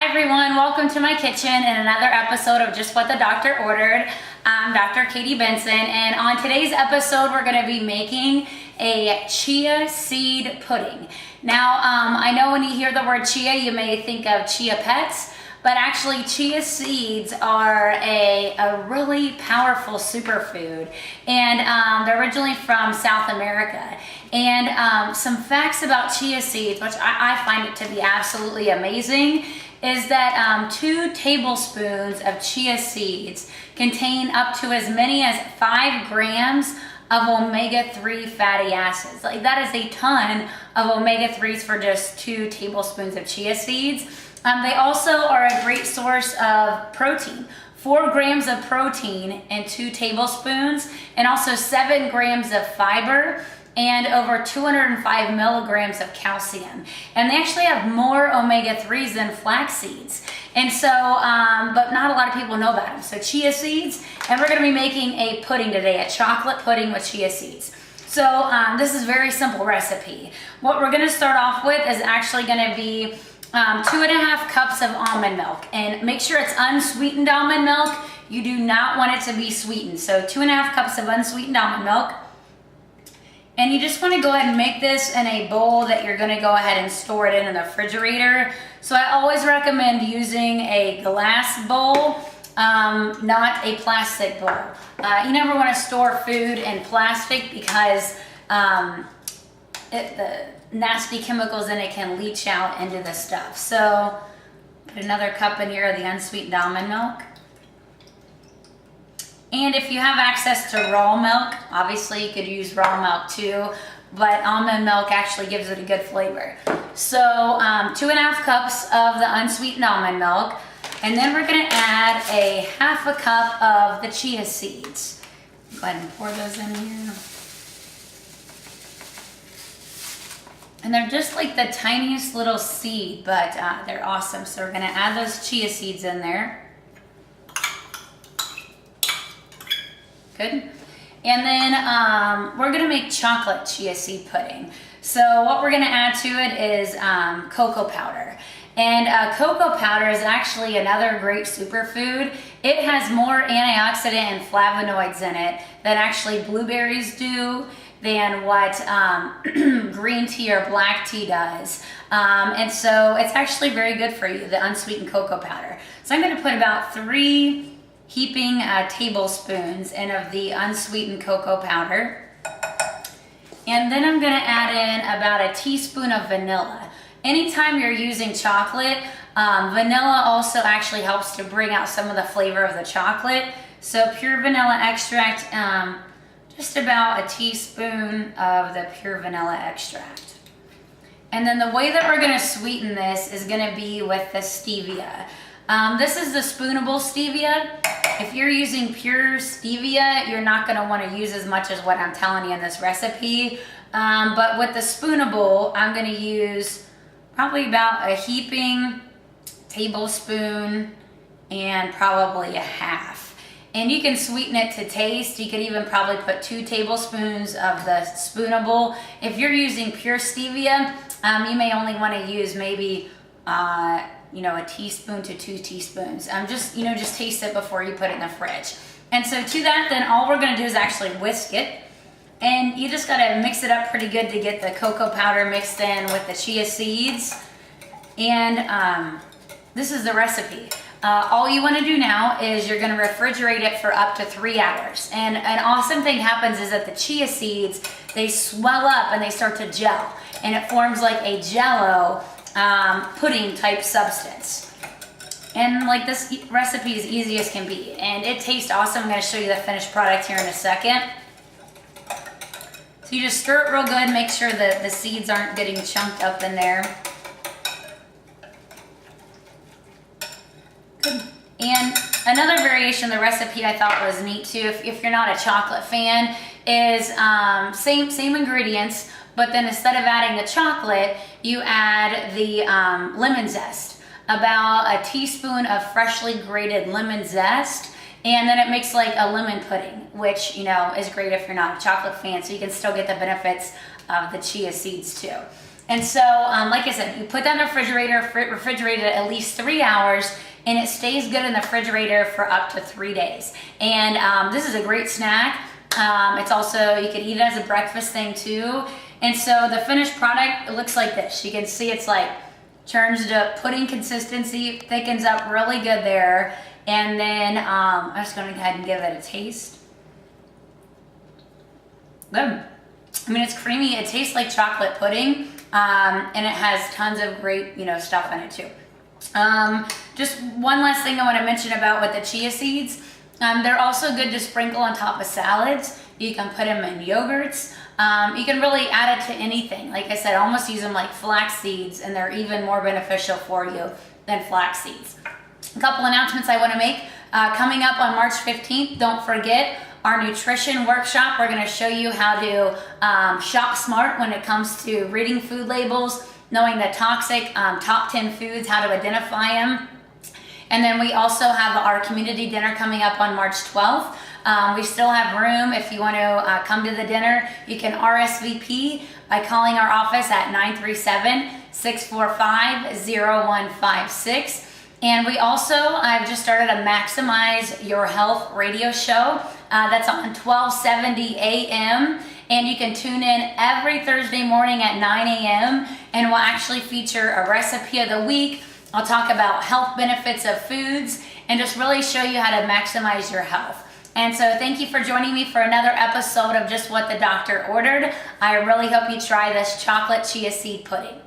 everyone, welcome to my kitchen and another episode of Just What the Doctor Ordered. I'm Dr. Katie Benson, and on today's episode we're going to be making a chia seed pudding. Now, I know when you hear the word chia, you may think of chia pets, but actually chia seeds are a really powerful superfood, and they're originally from South America. And some facts about chia seeds, which I find it to be absolutely amazing, is that 2 tablespoons of chia seeds contain up to as many as 5 grams of omega-3 fatty acids. Like, that is a ton of omega-3s for just 2 tablespoons of chia seeds. They also are a great source of protein. 4 grams of protein in 2 tablespoons, and also 7 grams of fiber, and over 205 milligrams of calcium. And they actually have more omega-3s than flax seeds. And so, but not a lot of people know about them. So chia seeds, and we're gonna be making a pudding today, a chocolate pudding with chia seeds. So this is a very simple recipe. What we're gonna start off with is actually gonna be 2.5 cups of almond milk. And make sure it's unsweetened almond milk. You do not want it to be sweetened. So 2.5 cups of unsweetened almond milk. And you just want to go ahead and make this in a bowl that you're going to go ahead and store it in the refrigerator. So I always recommend using a glass bowl, not a plastic bowl. You never want to store food in plastic because the nasty chemicals in it can leach out into the stuff. So put another cup in here of the unsweetened almond milk. And if you have access to raw milk, obviously you could use raw milk too, but almond milk actually gives it a good flavor. So 2.5 cups of the unsweetened almond milk, and then we're gonna add a 1/2 cup of the chia seeds. Go ahead and pour those in here. And they're just like the tiniest little seed, but they're awesome. So we're gonna add those chia seeds in there. Good. And then we're gonna make chocolate chia seed pudding. So what we're gonna add to it is cocoa powder. And cocoa powder is actually another great superfood. It has more antioxidant and flavonoids in it than actually blueberries do, than what green tea or black tea does. And so it's actually very good for you, the unsweetened cocoa powder. So I'm gonna put about 3 heaping tablespoons in of the unsweetened cocoa powder. And then I'm gonna add in about a teaspoon of vanilla. Anytime you're using chocolate, vanilla also actually helps to bring out some of the flavor of the chocolate. So pure vanilla extract, just about a teaspoon of the pure vanilla extract. And then the way that we're gonna sweeten this is gonna be with the stevia. This is the spoonable stevia. If you're using pure stevia, you're not going to want to use as much as what I'm telling you in this recipe. But with the spoonable, I'm going to use probably about a heaping tablespoon and probably a 1/2. And you can sweeten it to taste. You could even probably put 2 tablespoons of the spoonable. If you're using pure stevia, you may only want to use maybe a teaspoon to 2 teaspoons. Just taste it before you put it in the fridge. And so to that, then all we're gonna do is actually whisk it. And you just gotta mix it up pretty good to get the cocoa powder mixed in with the chia seeds. And this is the recipe. All you wanna do now is you're gonna refrigerate it for up to 3 hours. And an awesome thing happens is that the chia seeds, they swell up and they start to gel. And it forms like a jello pudding type substance. And like, this recipe is easy as can be, and it tastes awesome. I'm going to show you the finished product here in a second. So you just stir it real good, make sure that the seeds aren't getting chunked up in there. Good. And another variation of the recipe I thought was neat too, if you're not a chocolate fan, is same ingredients, but then instead of adding the chocolate, you add the lemon zest. About a teaspoon of freshly grated lemon zest, and then it makes like a lemon pudding, which is great if you're not a chocolate fan, so you can still get the benefits of the chia seeds too. And so, like I said, you put that in the refrigerator, refrigerate it at least 3 hours, and it stays good in the refrigerator for up to 3 days. And this is a great snack. It's also, you could eat it as a breakfast thing too. And so the finished product, it looks like this. You can see it's like turns to pudding consistency, thickens up really good there. And then I'm just going to go ahead and give it a taste. Good. I mean, it's creamy. It tastes like chocolate pudding, and it has tons of great, stuff in it too. Just one last thing I want to mention about with the chia seeds. They're also good to sprinkle on top of salads. You can put them in yogurts. You can really add it to anything. Like I said, almost use them like flax seeds, and they're even more beneficial for you than flax seeds. A couple announcements I want to make. Coming up on March 15th, don't forget our nutrition workshop. We're going to show you how to shop smart when it comes to reading food labels, knowing the toxic top 10 foods, how to identify them. And then we also have our community dinner coming up on March 12th. We still have room if you want to come to the dinner. You can RSVP by calling our office at 937-645-0156. And we also, I've just started a Maximize Your Health radio show that's on 1270 a.m. And you can tune in every Thursday morning at 9 a.m. and we'll actually feature a recipe of the week. I'll talk about health benefits of foods and just really show you how to maximize your health. And so thank you for joining me for another episode of Just What the Doctor Ordered. I really hope you try this chocolate chia seed pudding.